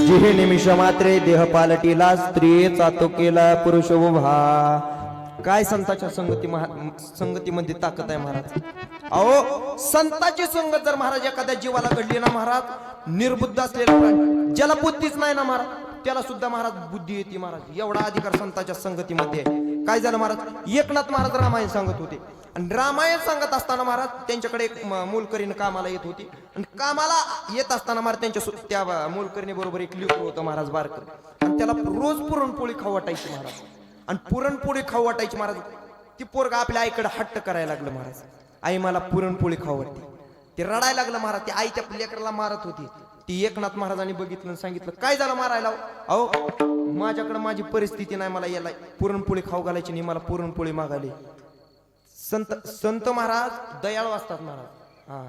जिहे निमिष मात्रे देह पालटीला स्त्रियेचा तो केला पुरुष उभा. काय संतांच्या संगतीमध्ये ताकद आहे महाराज. अहो संतांची संगत जर महाराज एखाद्या जीवाला घडली ना महाराज, निर्बुद्ध असलेला ज्याला बुद्धीच नाही ना महाराज, त्याला सुद्धा महाराज बुद्धी येते महाराज. एवढा अधिकार संतांच्या संगतीमध्ये. काय झालं महाराज, एकनाथ महाराज रामायण सांगत होते आणि रामायण सांगत असताना महाराज त्यांच्याकडे एक मोलकरीण कामाला येत होती आणि कामाला येत असताना महाराज त्या मोलकरीणी बरोबर एक लेकरू होतं महाराज बारकर, आणि त्याला रोज पुरणपोळी खाऊ वाटायची महाराज. आणि पुरणपोळी खाऊ वाटायची महाराज. ती पोरगा आपल्या आईकडे हट्ट करायला लागलं महाराज, आई मला पुरणपोळी खाऊ वाटते. ते रडायला लागलं महाराज. ती आई त्या लेकराला मारत होती. ती एकनाथ महाराजांनी बघितलं आणि सांगितलं, काय झालं मारायला? अहो माझ्याकडे माझी परिस्थिती नाही, मला याला पुरणपोळी खाऊ घालायची नाही, मला पुरणपोळी मागायली. संत महाराज दयाळू असतात महाराज. हा,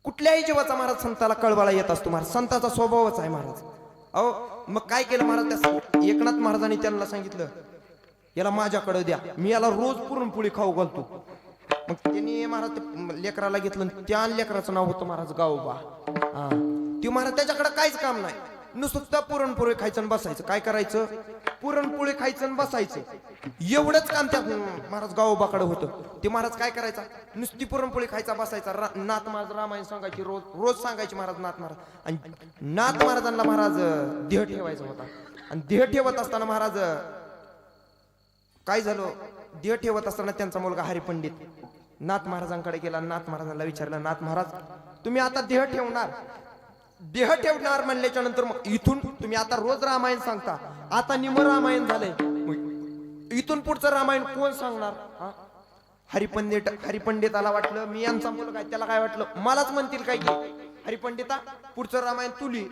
कुठल्याही जीवाचा महाराज संताला कळवाळा येत असतो महाराज. संताचा स्वभावच आहे महाराज. अहो मग काय केलं महाराज, त्या एकनाथ महाराजांनी त्यांना सांगितलं, याला माझ्याकडे द्या, मी याला रोज पुरणपोळी खाऊ घालतो. मग त्यांनी महाराज लेकराला घेतलं. त्या लेकराचं नाव होतं महाराज गावोबा. हा, ती महाराज त्याच्याकडे काहीच काम नाही, नुसतं पुरणपोळी खायचं आणि बसायचं. काय करायचं, पुरणपोळी खायचं आणि बसायचं, एवढंच काम त्या महाराज गावोबाकडे होतं. ते महाराज काय करायचा, नुसती पुरणपोळी खायचा बसायचा. नाथ महाराज रामायण सांगायची, रोज रोज सांगायची महाराज नाथ महाराज. आणि नाथ महाराजांना महाराज देह ठेवायचा होता. आणि देह ठेवत असताना महाराज काय झालं, देह ठेवत असताना त्यांचा मुलगा हरिपंडित नाथ महाराजांकडे गेला. नाथ महाराजांना विचारलं, नाथ महाराज तुम्ही आता देह ठेवणार? देह ठेवणार म्हणल्याच्या नंतर मग इथून तुम्ही आता रोज रामायण सांगता, आता निम रामायण झालंय, इथून पुढचं रामायण कोण सांगणार? हरिपंडिताला वाटलं मी यांचा मुलगा आहे, त्याला काय वाटलं मलाच म्हणतील काय की हरिपंडिता पुढचं रामायण तुली.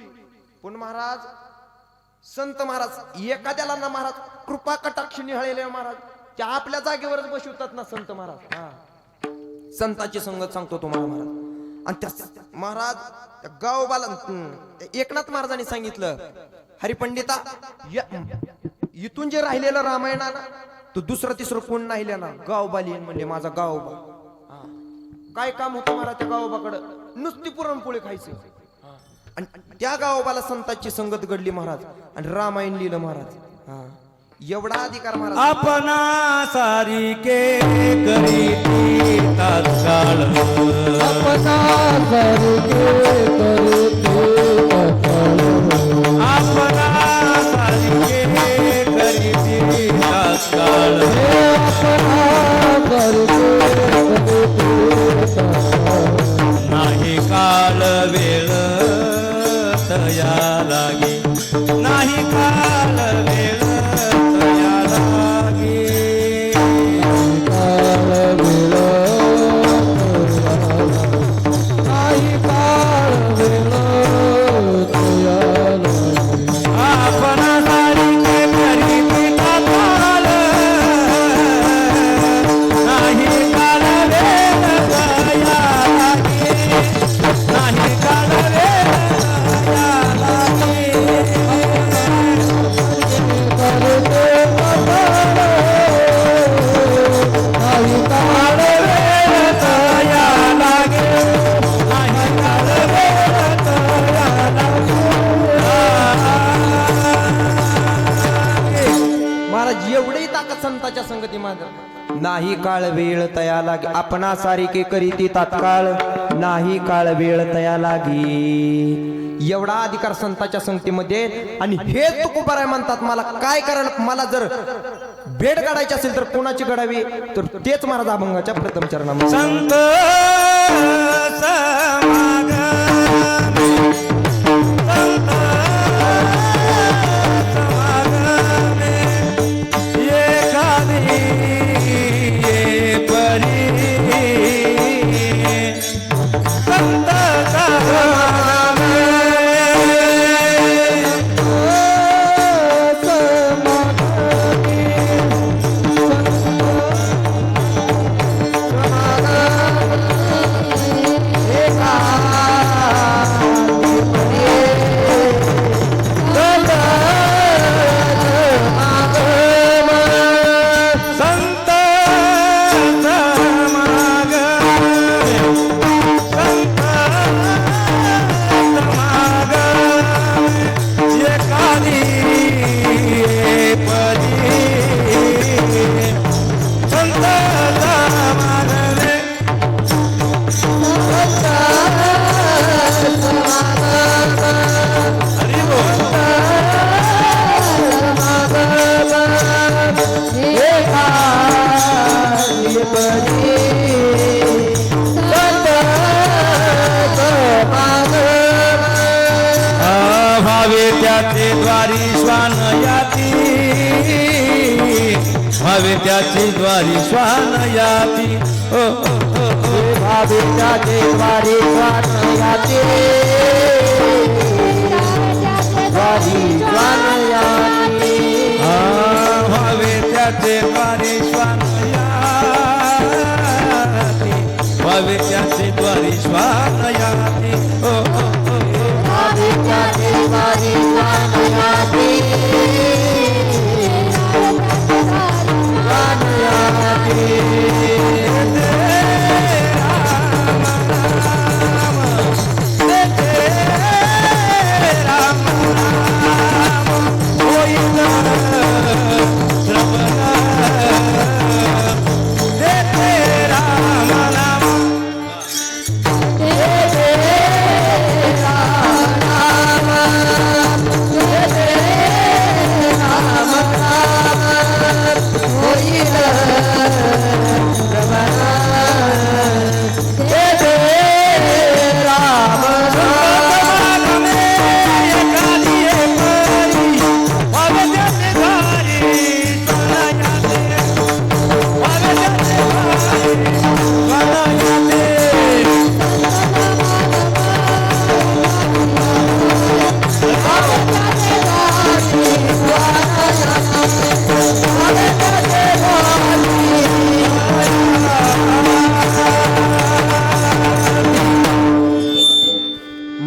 पण महाराज संत महाराज एखाद्याला ना महाराज कृपा कटाक्ष निहाळलेले महाराज त्या आपल्या जागेवरच बसवतात ना संत महाराज. हा, संतांची संगत सांगतो तुम्हाला महाराज. आणि त्या महाराज गावोबाला एकनाथ महाराजांनी सांगितलं, हरिपंडिता इथून जे राहिलेलं रामायण ना, तो दुसरं तिसरं कोण नाही ना, गावोबा लिहिन म्हणजे माझा गावोबा. काय काम होतं महाराज त्या गावोबाकडं, नुसती पुरणपोळी खायची. आणि त्या गावोबाला संतांची संगत घडली महाराज आणि रामायण लिहिलं महाराज. हा, एवढा अधिकार महाराज. अपना सारिके करीती तात्काळ, अपना सारिके अपना सारिके करीती तात्काळ, नाही काळ वेळ तया लागे, नाही काळ वेळ तया लागे, नाही काळ वेळ तया लागे. आपणा सारिके करीती तात्काळ, नाही काळ वेळ तया लागे, नाही काळ वेळ तया लागे. महाराज एवढी ताकद संतांच्या संगती माझ. नाही काळ वेळ तया लागे, आपणा सारिके करीती तात्काळ, नाही काळ वेळ तया लागी. एवढा अधिकार संतांच्या संगतीमध्ये. आणि हेच तुकोबाराय म्हणतात, मला काय करायला, मला जर भेट काढायची असेल तर कोणाची घडावी, तर तेच महाराज अभंगाच्या प्रथम चरणामध्ये. संत समागमे, संत समागमे, एखादी ये परी, संत समागमे, एका व्हावे त्याची द्वारी श्वान याती ओ, ओ, ओ, ओ. भावे त्याचे द्वारी श्वान याते द्वारी श्वान याते व्हावे त्याचे द्वारी श्वान याती व्हावे त्याचे द्वारी श्वान याती ओ, ओ, ओ, ओ. भावे त्याचे द्वारी श्वान याते श्वान याते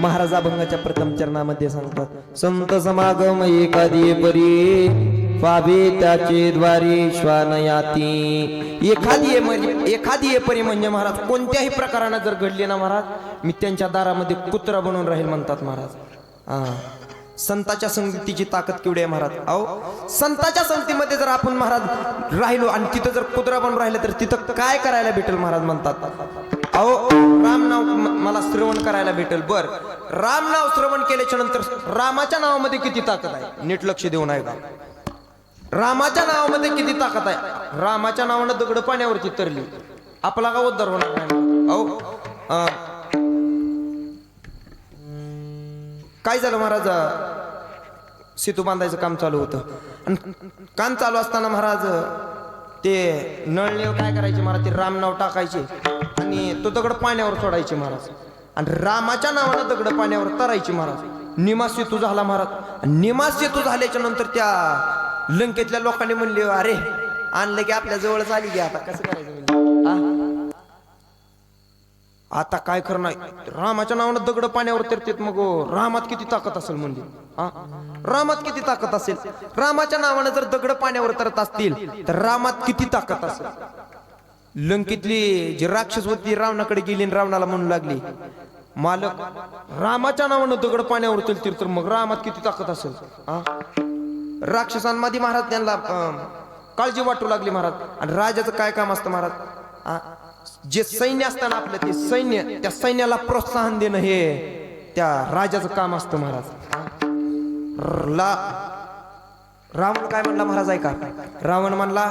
महाराज अभंगाच्या प्रथम चरणामध्ये सांगतात संत समागम एखादी परी पावे त्याचे द्वारी श्वान याती एखादी परी म्हणजे महाराज कोणत्याही प्रकारानं जर घडली ना महाराज मी त्यांच्या दारामध्ये कुत्रा बनून राहील म्हणतात महाराज संताच्या संगतीची ताकद केवढी आहे महाराज अहो संताच्या संगतीमध्ये जर आपण महाराज राहिलो आणि तिथं जर कुत्रा बनून राहिलं तर तिथं काय करायला भेटेल महाराज म्हणतात अहो राम नाव मला श्रवण करायला भेटेल बर राम नाव श्रवण केल्याच्या नंतर रामाच्या नावामध्ये किती ताकद आहे नीट लक्ष देऊन आहे का रामाच्या नावामध्ये किती ताकद आहे रामाच्या नावानं दगड पाण्यावरती तरली आपला का उद्धार होणार नाही अहो काय झालं महाराज सेतू बांधायचं काम चालू होतं आणि काम चालू असताना महाराज ते नळणीवर काय करायचे महाराज ते राम नाव टाकायचे आणि तो दगड पाण्यावर सोडायचे महाराज आणि रामाच्या नावानं दगड पाण्यावर तरायचे महाराज निमा सेतू झाला महाराज निमा सेतू झाल्याच्या नंतर त्या लंकेतल्या लोकांनी म्हणले अरे आणलं की आपल्या जवळच आली की आता कसं करायचं म्हणजे आता काय खरं नाही रामाच्या नावानं दगड पाण्यावर तरतेत मग रामात किती ताकद असेल म्हणजे रामात किती ताकद असेल रामाच्या नावानं जर दगड पाण्यावर तरत असतील तर रामात किती ताकद असेल लंकेतली जी राक्षस होती रावणाकडे गेली आणि रावणाला म्हणू लागली मालक रामाच्या नावानं दगड पाण्यावर तरतील तर मग रामात किती ताकद असेल राक्षसांमध्ये महाराज त्यांना काळजी वाटू लागली महाराज आणि राजाचं काय काम असतं महाराज जे सैन्य असताना आपलं ते सैन्य त्या सैन्याला प्रोत्साहन देणं हे त्या राजाचं काम असतं महाराज रावण काय म्हणला महाराज ऐका रावण म्हणला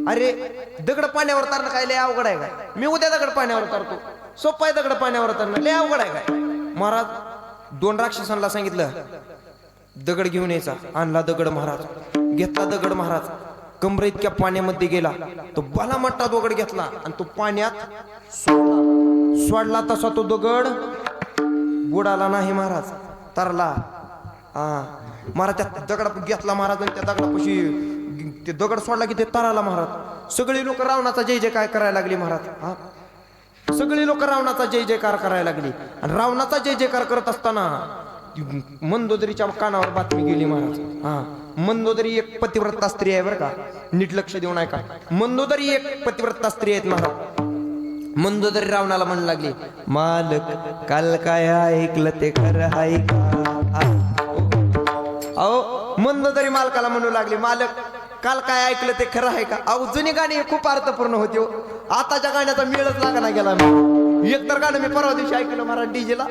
अरे दगड पाण्यावर तारणं काय लय अवघड आहे काय मी उद्या दगड पाण्यावर तारतो सोपं आहे दगड पाण्यावर तारणं लय अवघड आहे काय महाराज दोन राक्षसांना सांगितलं दगड घेऊन यायचा आणला दगड महाराज घेतला दगड महाराज कमर इतक्या पाण्यामध्ये गेला तो बाला मोठा दगड घेतला आणि तो पाण्यात सोडला तसा तो दगड बुडाला नाही महाराज तरला महाराज त्या दगड घेतला महाराज आणि त्या दगडापाशी ते दगड सोडला की ते तराला महाराज सगळी लोक रावणाचा जय जयकार करायला लागली महाराज सगळी लोक रावणाचा जय जयकार करायला लागली आणि रावणाचा जय जयकार करत असताना मंदोदरीच्या कानावर बातमी गेली महाराज मंदोदरी एक पतिव्रता स्त्री आहे बरं का नीट लक्ष देऊन ऐका मंदोदरी एक पतिव्रता स्त्री आहेत महाराज मंदोदरी रावणाला म्हणू लागली मालक काल काय ऐकलं ते खरं आहे का अहो मंदोदरी मालकाला म्हणू लागली मालक काल काय ऐकलं ते खरं आहे का अहो जुनी गाणी खूप अर्थपूर्ण होती हो आताच्या गाण्याचा मेळच लागला गेला मी एकतर गाणं मी परवा दिवशी ऐकलं महाराज डीजेला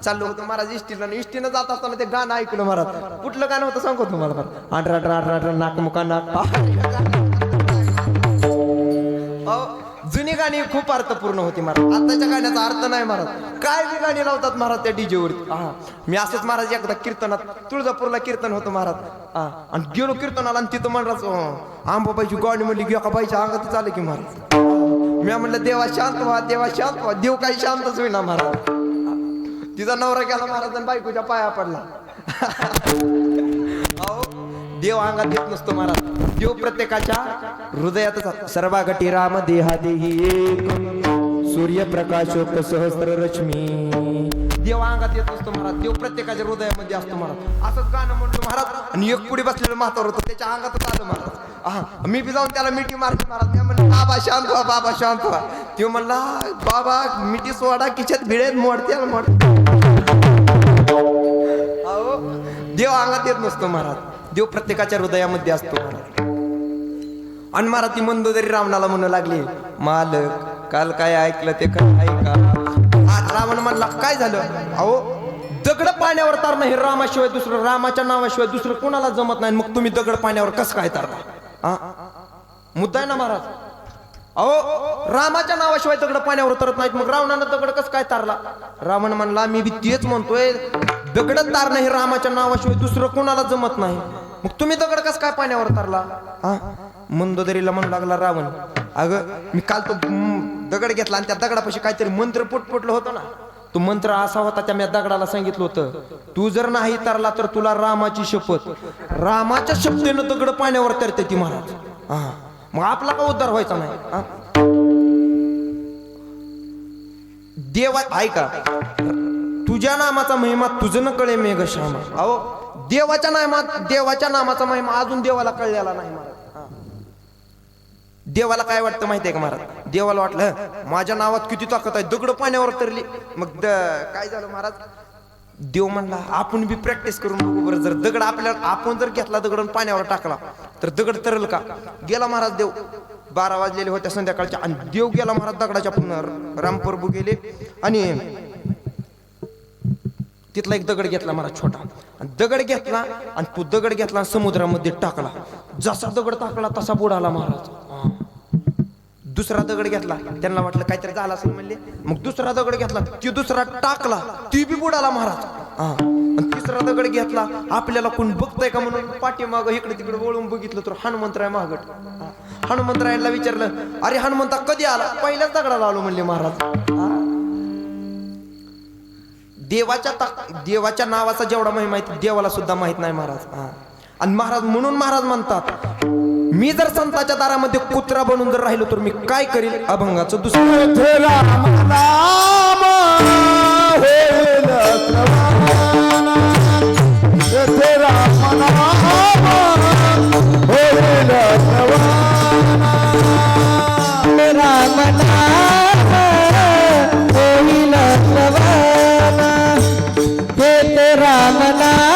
चाललो होतो महाराज इष्टीनं जात असताना ते गाणं ऐकलं महाराज कुठलं गाणं होतं सांगतो तुम्हाला आठरा नाक मुका नाक जुनी गाणी खूप अर्थपूर्ण होती महाराज. आताच्या गाण्याचा अर्थ नाही महाराज. काय बी गाणी लावतात महाराज त्या डीजे वरती. मी असंच महाराज एकदा कीर्तनात तुळजापूरला कीर्तन होतं महाराज. आणि गेलो कीर्तनाला आणि तिथं महाराज आंबाबाईची गाणी म्हणली की एका बाईच्या अंगात चालू की महाराज. मी म्हणलं देवा शांत व्हा, देवा शांत व्हा. देव काही शांतच होईना महाराज. तिचा नवरा गेला महाराज आणि बायकोच्या पाया पडला. अहो देव अंगात येत नसतो महाराज. देव प्रत्येकाच्या हृदयातच. सर्वागटी राम देहा देही एक, सूर्यप्रकाशोक सहस्र रश्मी. देव अंगात येत नसतो महाराज. देव प्रत्येकाच्या हृदयामध्ये असतो महाराज. असंच गाणं म्हणतो महाराज. आणि एक पुढे बसलेलं म्हातार होतं त्याच्या अंगातच आलं महाराज. मी बी जाऊन त्याला मिठी मारली महाराज. मी म्हणलं बाबा शांत व्हा, बाबा शांत व्हा. तो म्हणला बाबा मिठी सोडा खिशात भिडेत मोडते मोडते. अहो देव अंगात येत नसतो महाराज. देव प्रत्येकाच्या हृदयामध्ये असतो महाराज. आणि महाराज ती मंदोदरी रावणाला म्हणू लागली मालक काल काय ऐकलं ते काय ऐका. आज रावण म्हणला काय झालं. अहो दगड पाण्यावर तारणं हे रामाशिवाय दुसरं, रामाच्या नावाशिवाय दुसरं कोणाला जमत नाही. मग तुम्ही दगड पाण्यावर कसं काय तारता. मुद्दा आहे ना महाराज. अहो रामाच्या नावाशिवाय दगड पाण्यावर तरत नाहीत. मग रावणानं दगड कसं काय तारला. रावण म्हणला मी बी तेच म्हणतोय दगड तारणं हे रामाच्या नावाशिवाय दुसरं कोणाला जमत नाही. मग तुम्ही दगड कसं काय पाण्यावर तारला. मंदोदरीला म्हणू लागला रावण अगं मी काल तो दगड घेतला आणि त्या दगडापाशी काहीतरी मंत्र पुटपुटलं होतं ना. तो मंत्र असा होता त्या मी दगडाला सांगितलं होतं तू जर नाही तरला तर तुला रामाची शपथ. रामाच्या शपथेनं दगड पाण्यावर तरते ती महाराज. मग आपला का उद्धार व्हायचा नाही. देवा ऐका तुझ्या नामाचा महिमा तुझं न कळे मेघ श्यामा. अहो देवाच्या नामाचा महिमा अजून देवाला कळलेला नाही महाराज. देवाला काय वाटतं माहितीये का महाराज. देवाला वाटलं माझ्या नावात किती ताकद आहे दगड पाण्यावर तरली. मग काय झालं महाराज. देव म्हणला आपण बी प्रॅक्टिस करून बघू बरं. जर दगड आपण जर घेतला दगड पाण्यावर टाकला तर दगड तरल का. गेला महाराज देव. 12 वाजलेले होत्या संध्याकाळच्या आणि देव गेला महाराज दगडाच्या पुन्हा रामप्रभू गेले आणि तिथला एक दगड घेतला महाराज छोटा. आणि दगड घेतला आणि तो दगड घेतला समुद्रामध्ये टाकला. जसा दगड टाकला तसा बुडाला महाराज. दुसरा दगड घेतला त्यांना वाटलं काहीतरी झालं असेल म्हणले. मग दुसरा दगड घेतला ती दुसरा टाकला ती बी बुडाला महाराज. आणि तिसरा दगड घेतला आपल्याला कोण बघताय का म्हणून पाठीमाग इकडे तिकडे वळून बघितलं तर हनुमंतराय महागट. हनुमंतरायांना विचारलं अरे हनुमंता कधी आला. पहिल्याच दगडाला आलो म्हणले महाराज. देवाच्या नावाचा जेवढा महिमा आहे देवाला सुद्धा माहित नाही महाराज. आणि महाराज म्हणून महाराज म्हणतात मी जर संतांच्या दारामध्ये कुत्रा बनून जर राहिलो तर मी काय करील. अभंगाचं दुसरं राम नाम होईल प्रवाना. येथे राम नाम होईल प्रवाना. राम नाम होईल प्रवाना. येथे राम नाम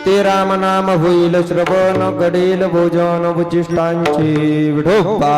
ते राम नाम होईल श्रवण घडेल भोजन उचिष्टांची विठोबा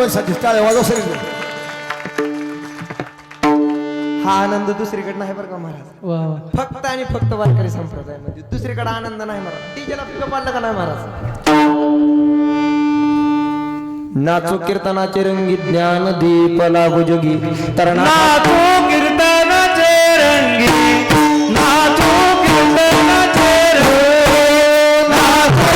कोणसाठी टाळ्या वाजव सगळी. हा आनंद दुसरीकडे नाही बरं का महाराज. वा वा. फक्त आणि फक्त वारकरी संप्रदायामध्ये दुसरीकडे आनंद नाही महाराज. डीजेला पिकअप आलं का नाही महाराज. नाचो कीर्तनाचे रंगी ज्ञान दीप लागू जोगी तरणा नाचो कीर्तनाचे रंगी नाचो कीर्तनाचे रंगी नाचो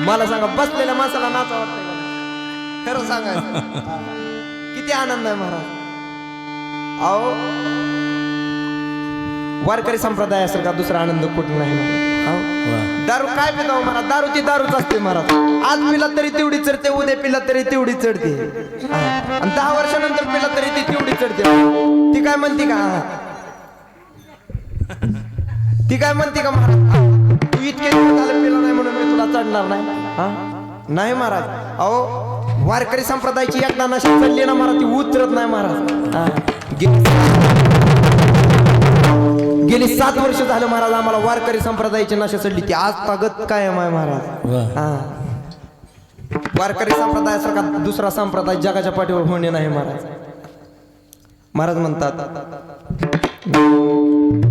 मला सांगा बसलेल्या माणसाला नाचा वाटतंय का? खरं सांगायचं किती आनंद आहे महाराज. अहो वारकरी संप्रदायासारखा दुसरा आनंद कुठं नाही महाराज. अहो, दारू काय पिता महाराज. दारू ती दारूच असते महाराज. आज पिला तरी तेवढी चढते, उद्या पिला तरी तेवढी चढते, आणि 10 वर्षानंतर पिला तरी ती तेवढी चढते. ती काय म्हणते का, ती काय म्हणते का महाराज, तू इतके दिवस झाले पिला नाही म्हणून मी तुला चढणार नाही. हा नाही महाराज. अहो वारकरी संप्रदायाची एकदा नशा चढली ना महाराज, ती उतरत नाही महाराज. हा. गेली 7 वर्ष झालं महाराज आम्हाला वारकरी संप्रदायाची नशा चढली, ती आज तागत कायम आहे महाराज. हा. वारकरी संप्रदायासारखा दुसरा संप्रदाय जगाच्या पाठीवर होणे नाही महाराज. महाराज म्हणतात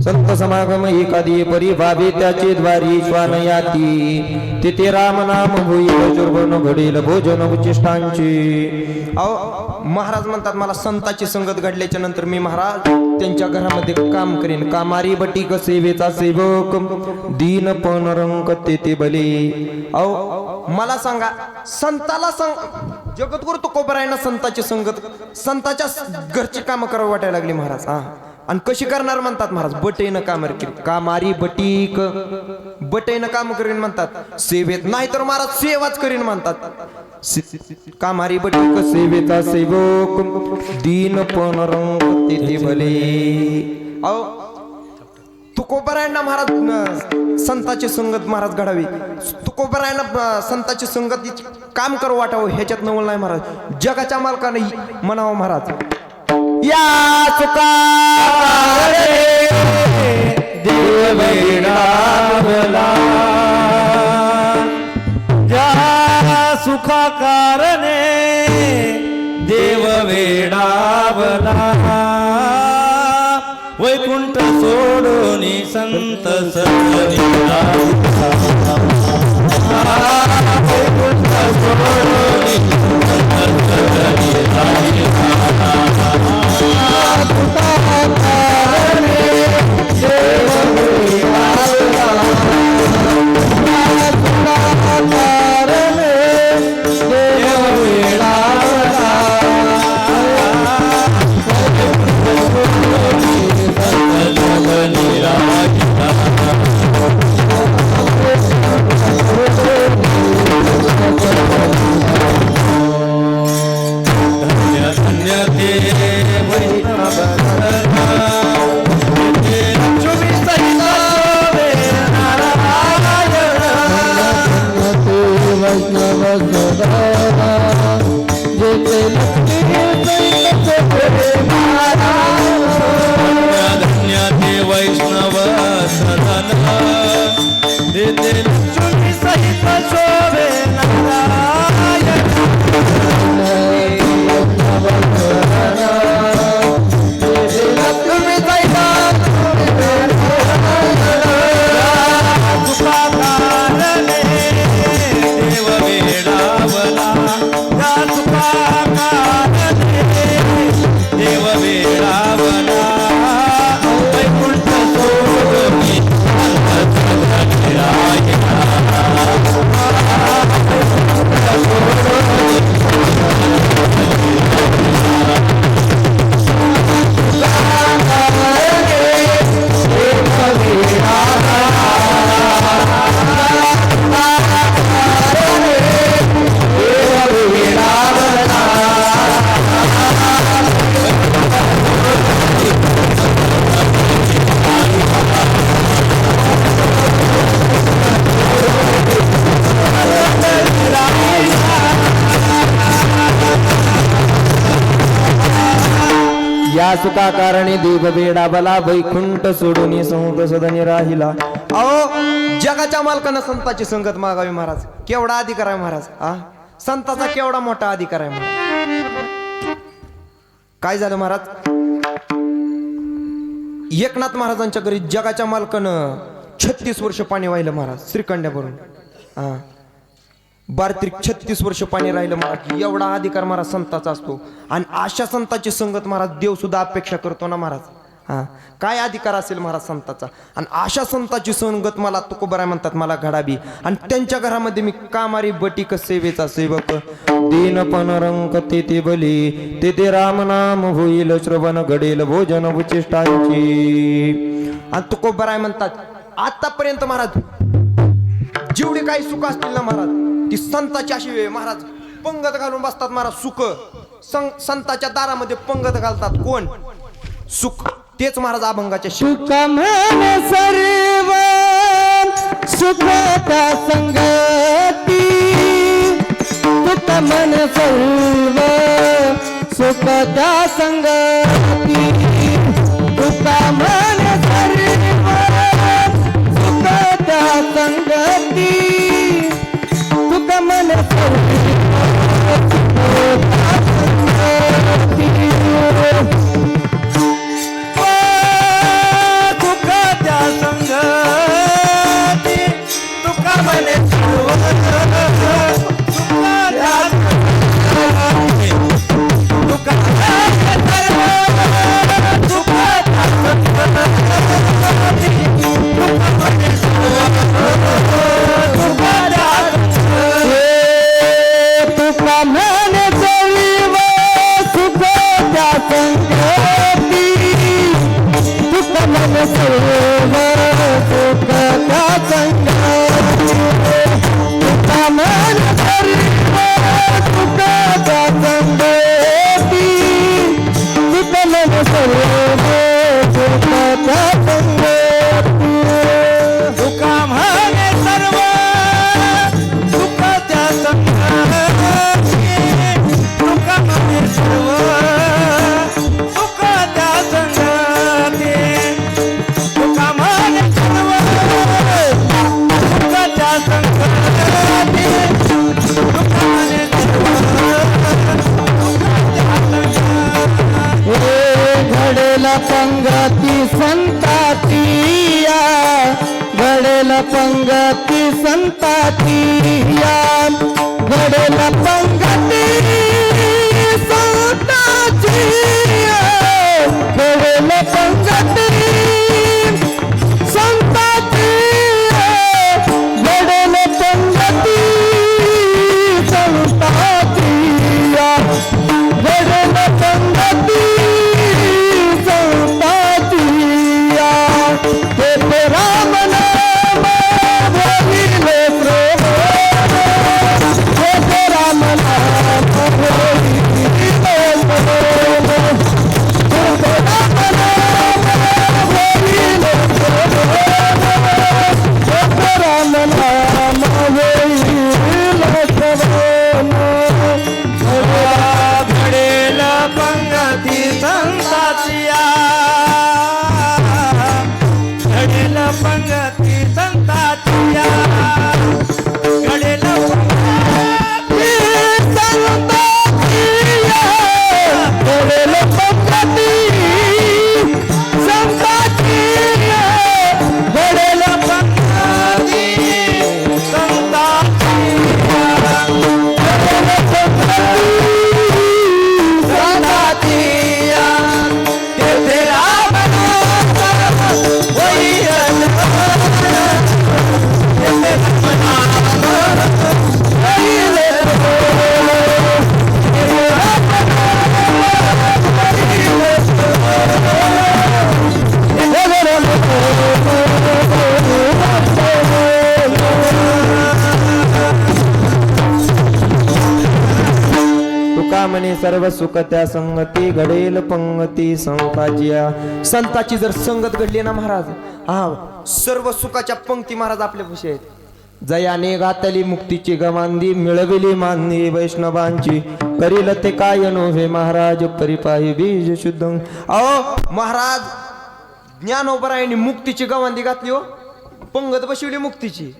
संत समागम एखादी परिभावी त्याची द्वारी श्वान याती, तिथे राम नाम होईल जुर्बन घडेल भोजन उच्चिष्टांची. अहो महाराज म्हणतात मला संताची संगत घडल्याच्या नंतर मी महाराज त्यांच्या घरामध्ये काम करेन. कामारी बटीक सेवेचा सेवक दीनपण रंग ते बले. अहो मला सांगा संताला जगद्गुरु तुकोबरायांना संताची संगत, संताच्या घरची कामं करावं वाटायला लागली महाराज. हा आणि कशी करणार म्हणतात महाराज, बटेनं कामारी बटीक, बटेनं काम करीन म्हणतात सेवेत, नाही तर महाराज सेवाच करीन म्हणतात। कामारी बटीक सेवेचा सेवक, दीनपण रंग तेथे भले। अहो तुकोबरायांना महाराज संताची संगत महाराज घडावी, तुकोबरायांना संताची संगत काम करू वाटावं, ह्याच्यात नवल नाही महाराज, जगाच्या मालकाने म्हणावं महाराज, या चुका देव वेडावला, ज्या सुखा कारणे देव वेडावला, वैकुंठ सोडून संत सजनीला, वैकुंठ सोडून संत सजनीला, या सुखा कारणे देव वेडावला, वैकुंठ सोडून संत सदनी राहिला। अहो जगाच्या मालकानं संताची संगत मागावी महाराज, केवढा अधिकार आहे महाराज, संताचा केवढा मोठा अधिकार आहे महाराज। काय झालं महाराज, एकनाथ महाराजांच्या घरी जगाच्या मालकानं 36 वर्ष पाणी वाहिलं महाराज, श्रीखंड्यावरून 36 वर्ष पाणी राहिलं महाराज, एवढा अधिकार महाराज संताचा असतो। आणि अशा संताची संगत महाराज देव सुद्धा अपेक्षा करतो ना महाराज, काय अधिकार असेल महाराज संताचा। आणि अशा संताची संगत मला तुकोबराय म्हणतात मला घडावी, आणि त्यांच्या घरामध्ये मी कामारी बटीक सेवेचा सेवक, दीनपण रंग तेथे बली, तेथे राम नाम होईल श्रवण, घडेल भोजन उचिष्टांची। आणि तुकोबराय म्हणतात आतापर्यंत महाराज जेवढी काही सुख असतील ना महाराज, ती संताची अशी महाराज पंगत घालून बसतात महाराज, सुख संताच्या दारामध्ये पंगत घालतात, कोण सुख, तेच महाराज अभंगाच्या सुख मन सर्व सुखाच्या संगती, सुख मन सर्व सुखाच्या संगती, सुख मन सर्व सुखाच्या संगती, सुख मन सर्व सुखाच्या संगती, तुका म्हणे तुका सर्व सुख त्या संगाती तुका मन सर्व सुख त्या संगाती तुका मन सर्व सुख त्या संगाती तुका म्हणे सर्व सुख त्या संगाती तुका म्हणे सर्व सुख त्या संगाती तुका म्हणे सर्व सुख त्या संगाती तुका म्हणे सर्व हे घडेल पंगती संतातिया घडेल पंगती संतातिया घडेल पंगती संतातिया घडेल पंगती संतातिया घडेल पंगती संतातिया घडेल पंगती संतातिया हे राम नाम बोलिले प्रेम हे राम नाम बोलिले प्रेम हे राम नाम बोलिले प्रेम हे राम नाम बोलिले प्रेम घडेल पंगती संतातिया घडेल पंगती संतातिया घडेल पंगती संतातिया घडेल पंगती संतातिया घडेल पंगती संतातिया घडेल पंगती संतातिया तेथे राम नाम होईल तेथे राम नाम होईल तुका म्हणे सर्व सुख त्या संगती घडेल पंगती संताचिया संताची जर संगत घडली ना महाराज हा सर्व सुखाच्या पंक्ती महाराज आपल्या विषय आहेत जयाने गातली मुक्तीची गमांदी मिळविली मांदी वैष्णवांची करील ते काय नव्हे महाराज परिपाही बीज शुद्ध अहो महाराज ज्ञानोबरायांनी मुक्तीची गवांदी घातली हो पंगत बसवली मुक्तीची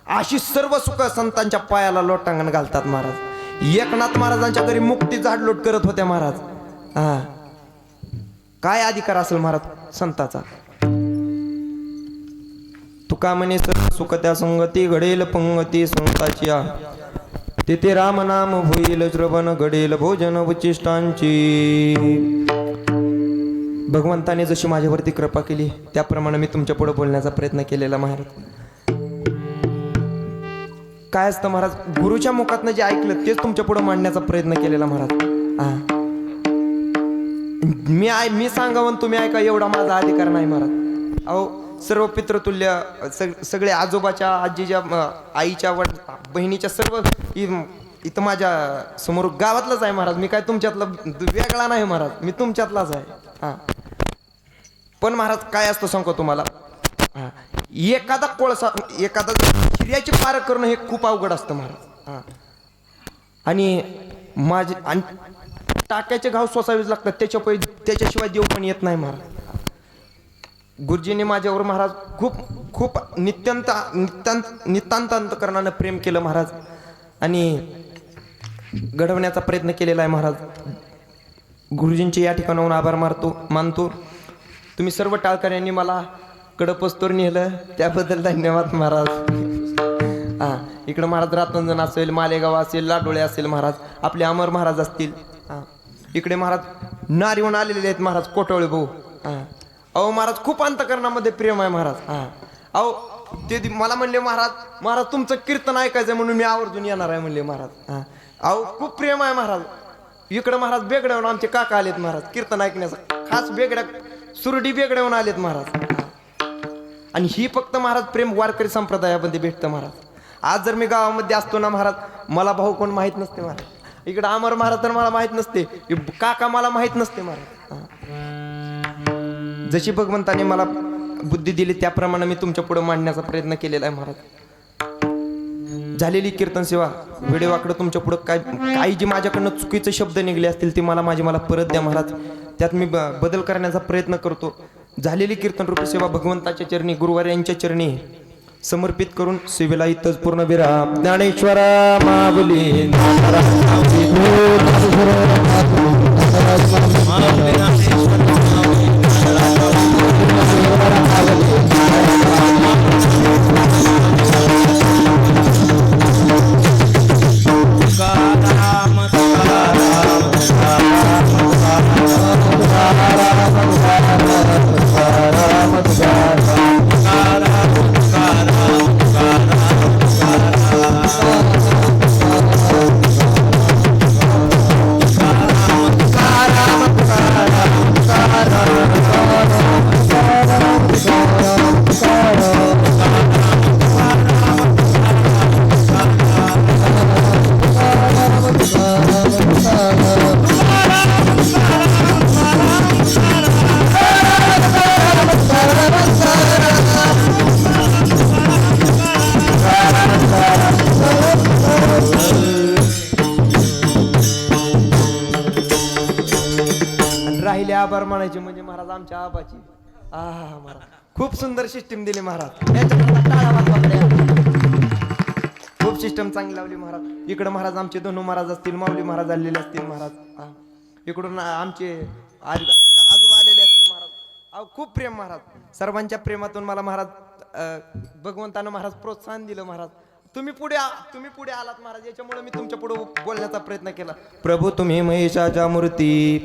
अशी सर्व सुख संतांच्या पायाला लोटांगण घालतात महाराज एकनाथ महाराजांच्या घरी मुक्ती झाडलोट करत होत्या महाराज काय अधिकार असेल महाराज संताचा तुका म्हणे सर्व सुख त्या संगती घडेल पंगती संताची तेथे राम नाम होईल श्रवण घडेल भोजन उचिष्टांची भगवंताने जशी माझ्यावरती कृपा केली त्याप्रमाणे मी तुमच्या पुढे बोलण्याचा प्रयत्न केलेला महाराज काय असतं महाराज गुरुच्या मुखातनं जे ऐकलं तेच तुमच्या पुढे मांडण्याचा प्रयत्न केलेला महाराज मी सांगावं तुम्ही ऐका एवढा माझा अधिकार नाही महाराज अहो सर्व पितृतुल्य सगळे आजोबाच्या आजीच्या आईच्या बहिणीच्या सर्व इथं माझ्या समोर गावातलाच आहे महाराज मी काय तुमच्यातला वेगळा नाही महाराज मी तुमच्यातलाच आहे पण महाराज काय असतं सांगतो तुम्हाला एखादा कोळसा एखादा हिऱ्याची पारख करणं हे खूप अवघड असतं महाराज आणि माझे आणि टाक्याचे घाव सोसावेच लागतात त्याच्याशिवाय देव पण येत नाही महाराज गुरुजींनी माझ्यावर महाराज खूप खूप नितांत अंतकरणानं प्रेम केलं महाराज आणि घडवण्याचा प्रयत्न केलेला आहे महाराज गुरुजींचे या ठिकाणाहून आभार मानतो तुम्ही सर्व टाळकऱ्यांनी मला कडपस्तोर नेलं त्याबद्दल धन्यवाद महाराज इकडं महाराज रातंजन असेल मालेगाव असेल लाडोळे असेल महाराज आपले अमर महाराज असतील इकडे महाराज नारीहून आलेले आहेत महाराज कोटवळे भाऊ अहो महाराज खूप अंतकरणामध्ये प्रेम आहे महाराज अहो ते मला म्हणले महाराज तुमचं कीर्तन ऐकायचं म्हणून मी आवर्जून येणार आहे म्हणले महाराज अहो खूप प्रेम आहे महाराज इकडं महाराज बेगड्यावर आमचे काका आलेत महाराज कीर्तन ऐकण्याचा खास सुरडी वेगळ्याहून आलेत महाराज. आणि ही फक्त महाराज प्रेम वारकरी संप्रदायामध्ये भेटतं महाराज. आज जर मी गावामध्ये असतो ना महाराज, मला भाऊ कोण माहित नसते महाराज. इकडे अमर महाराज तर मला माहित नसते, काका मला माहित नसते महाराज. जशी भगवंताने मला बुद्धी दिली त्याप्रमाणे मी तुमच्या पुढे मांडण्याचा प्रयत्न केलेला आहे महाराज. झालेली कीर्तन सेवा वेळेवाकडं तुमच्या पुढं काही जी माझ्याकडनं चुकीचे शब्द निघले असतील ते मला परत द्या महाराज. त्यात मी बदल करण्याचा प्रयत्न करतो. झालेली कीर्तन रूपी सेवा भगवंताच्या चरणी, गुरुवार यांच्या चरणी समर्पित करून सेवेला इथंच पूर्ण विराम. ज्ञानेश्वरा माऊली राहिले आभार मानायचे म्हणजे महाराज आमच्या आबाची. महाराज खूप सुंदर सिस्टीम दिली महाराज. याच्याकडे टाळा वाजवा बरं. खूप सिस्टम चांगली लावली महाराज. इकडे महाराज आमचे धनु महाराज असतील, माऊली महाराज आलेले असतील महाराज. इकडून आमचे आजोबा आलेले असतील महाराज. खूप प्रेम महाराज. सर्वांच्या प्रेमातून मला महाराज भगवंतानं महाराज प्रोत्साहन दिलं महाराज. तुम्ही पुढे आलात महाराज, याच्यामुळे मी तुमच्या पुढे बोलण्याचा प्रयत्न केला. प्रभू तुम्ही महेशाच्या मूर्ती.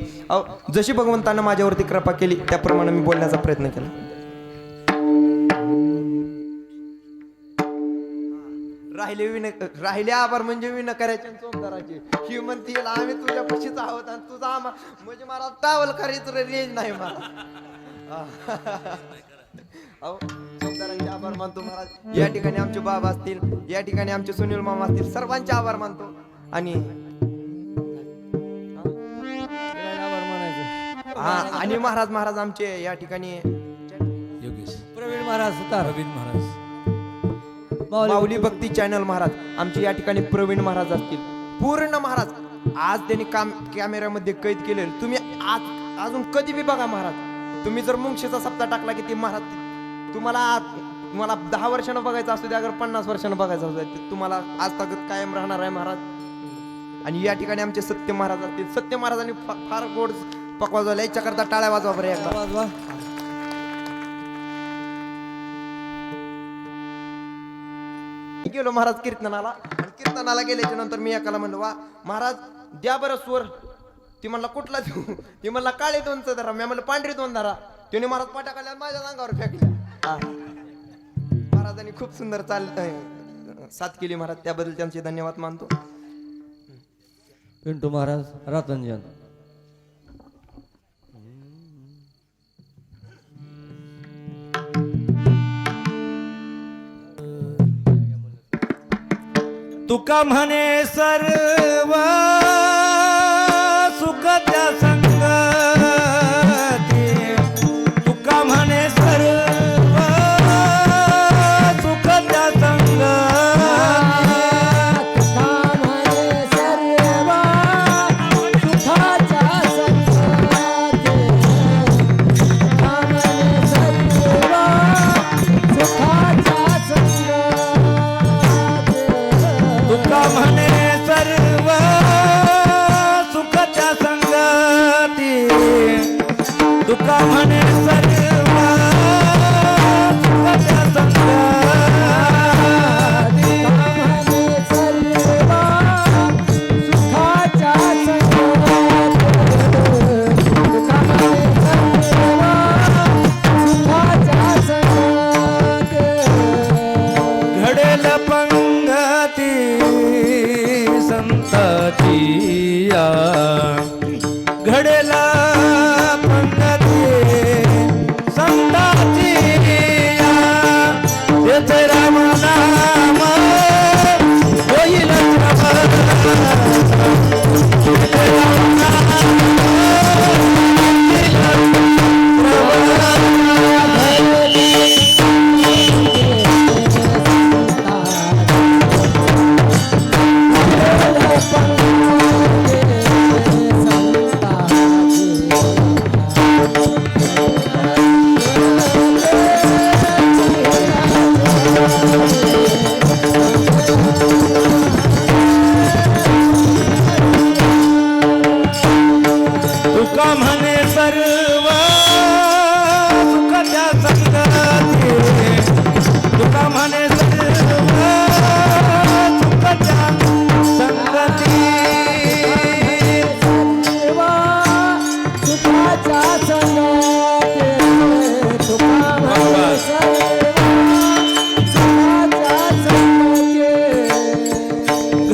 जशी भगवंतानं माझ्यावरती कृपा केली त्याप्रमाणे मी बोलण्याचा प्रयत्न केला. राहिले आभार म्हणजे विनकऱ्याचे चोमदाराचे. ही म्हणती आम्ही तुझ्या पशीच आहोत आणि तुझा म्हणजे मला टावल करायचं रेंज नाही मला. चोमदारांचे आभार मानतो महाराज. या ठिकाणी आमचे बाबा असतील, या ठिकाणी आमचे सुनील मामा असतील, सर्वांचे आभार मानतो. आणि आणि महाराज आमचे या ठिकाणी योगेश प्रवीण महाराज सुतार, प्रवीण महाराज, माऊली भक्ती चॅनल महाराज आमचे या ठिकाणी प्रवीण महाराज असतील. पूर्ण महाराज आज त्यांनी कॅमेऱ्यामध्ये कैद केले. तुम्ही आज अजून कधी बी बघा महाराज. तुम्ही जर मुंगशीचा सप्ताह टाकला की ती महाराज तुम्हाला 10 वर्षानं बघायचं असू द्या, अगर 50 वर्षानं बघायचं असू द्या, तुम्हाला आज ताकद कायम राहणार आहे महाराज. आणि या ठिकाणी आमचे सत्य महाराज असतील. सत्य महाराजांनी फार गोड पकवा वाजवला. याच्याकरता टाळ्या वाजवा बरं एकदा. वाजवा. गेलो महाराज कीर्तनाला. आणि कीर्तनाला गेल्याच्या नंतर मी एकाला म्हणलं, वा महाराज द्या बरं स्वर. ती म्हणला कुठला देऊ? ती म्हणला काळे 2 धरा. मी म्हणलं पांढरे 2 धरा. त्याने महाराज पाट्या माझ्या अंगावर फेकल्या. महाराजांनी खूप सुंदर साथ केली महाराज. त्याबद्दल त्यांचे धन्यवाद मानतो. पिंटू महाराज रतनजन. तुका म्हणे सर्व सुख त्या संगती. तुका म्हणे सर्व सुख त्या संगती. तुका म्हणे सर्व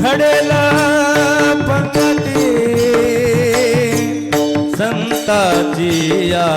घडेल पंगती संताची या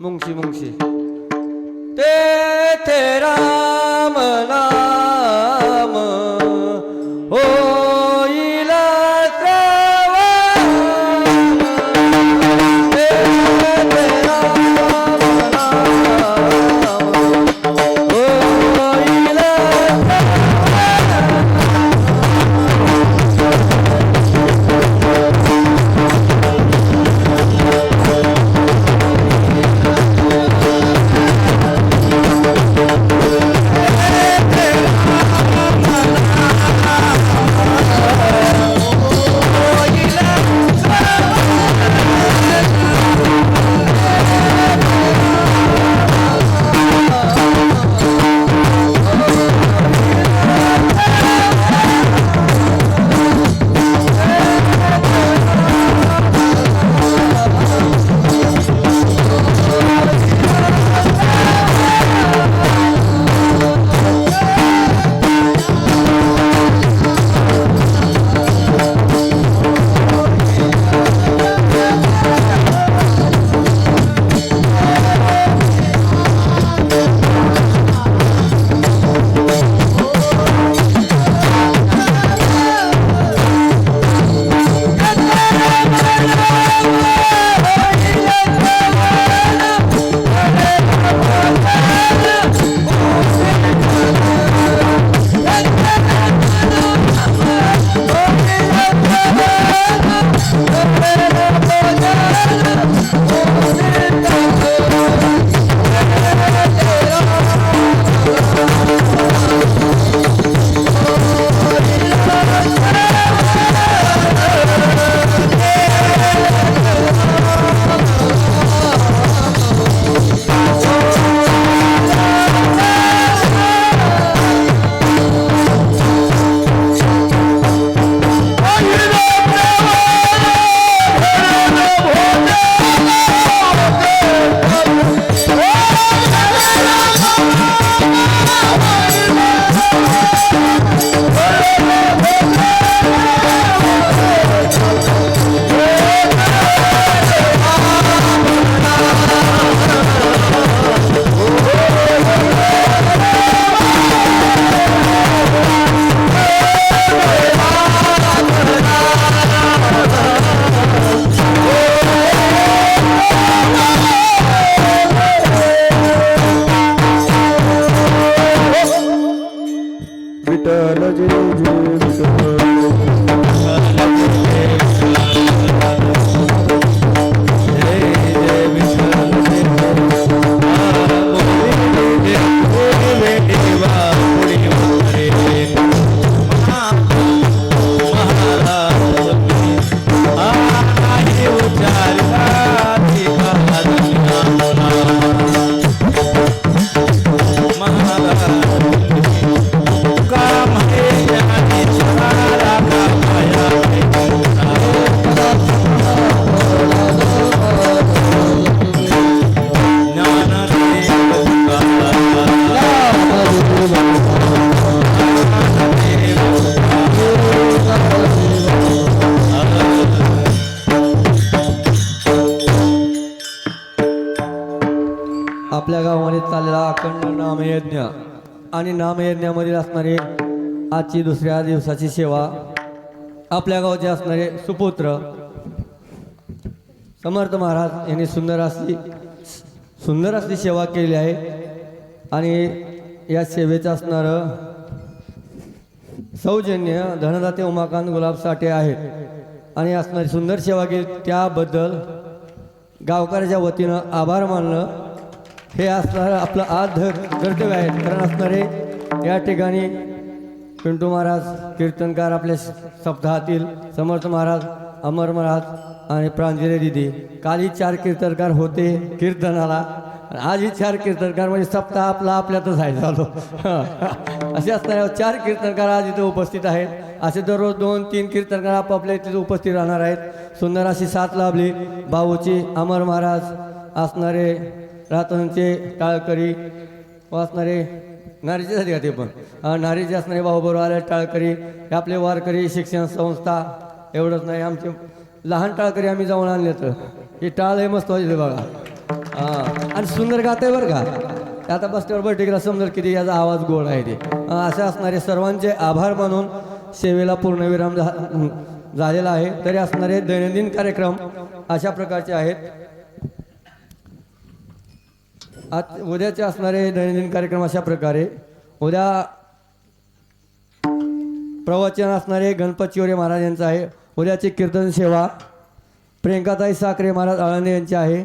मुंगशी मुंगशी तेथे राम नाम होईल श्रवण. तेथे राम नाम होईल श्रवण. विठ्ठल जय जय विठ्ठल आपल्या गावामध्ये चाललेला अखंड नामयज्ञ आणि नामयज्ञामधील असणारे आजची दुसऱ्या दिवसाची सेवा आपल्या गावचे असणारे सुपुत्र समर्थ महाराज यांनी सुंदर अशी सेवा केली आहे. आणि या सेवेचं असणारं सौजन्य धनदाते उमाकांत गुलाब साठे आहेत आणि असणारी सुंदर सेवा केली त्याबद्दल गावकऱ्याच्या वतीनं आभार मानलं. हे असणारं आपलं आद्य कर्तव्य आहे. कारण असणारे या ठिकाणी पिंटू महाराज कीर्तनकार आपल्या सप्ताहातील समर्थ महाराज अमर महाराज आणि प्रांजली दिदी कालही 4 कीर्तनकार होते कीर्तनाला. आजही 4 कीर्तनकार म्हणजे सप्ताह आपला आपल्यातच आहे झालो. असे असणारे 4 कीर्तनकार आज इथे उपस्थित आहेत. असे दररोज 2-3 कीर्तनकार आपापल्या इथे उपस्थित राहणार आहेत. सुंदर अशी साथ लाभली. भाऊची अमर महाराज असणारे रातनचे टाळकरी व असणारे नारीचे झाले का ते पण नारीचे असणारे भाऊबरोबर आले टाळकरी हे आपले वारकरी शिक्षण संस्था एवढंच नाही आमचे लहान टाळकरी आम्ही जाऊन आणले तर हे टाळ हे मस्त वाजले बघा. आणि सुंदर गात आहे बरं का. आता बसल्यावर बैठकीला समजेल किती याचा आवाज गोड आहे ते. असे असणारे सर्वांचे आभार मानून सेवेला पूर्णविराम झालेला आहे. तरी असणारे दैनंदिन कार्यक्रम अशा प्रकारचे आहेत. आज उद्याचे असणारे दैनंदिन कार्यक्रम अशा प्रकारे उद्या प्रवचन असणारे गणपत चिवरे महाराज यांचं आहे. उद्याची कीर्तन सेवा प्रियंकाताई साखरे महाराज आळंदे यांची आहे.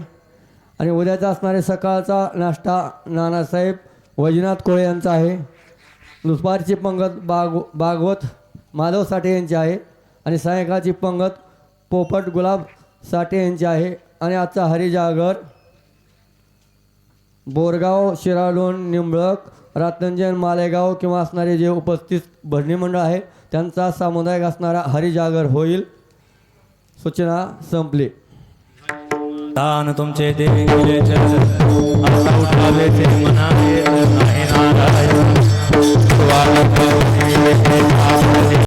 आणि उद्याचा असणारे सकाळचा नाश्ता नानासाहेब वैजनाथ कोळे यांचा आहे. दुपारची पंगत भागवत माधव साठे यांची आहे. आणि सायंकाळची पंगत पोपट गुलाब साठे यांची आहे. आणि आजचा हरिजागर बोरगाव शिराडोण निंबळक रातंजन मालेगाव किंवा असणारे जे उपस्थित भजनी मंडळ आहे त्यांचा सामुदायिक असणारा हरिजागर होईल. सूचना संपली. दान तुमचे देवी आता उठावे ते मनावे नाही नारायण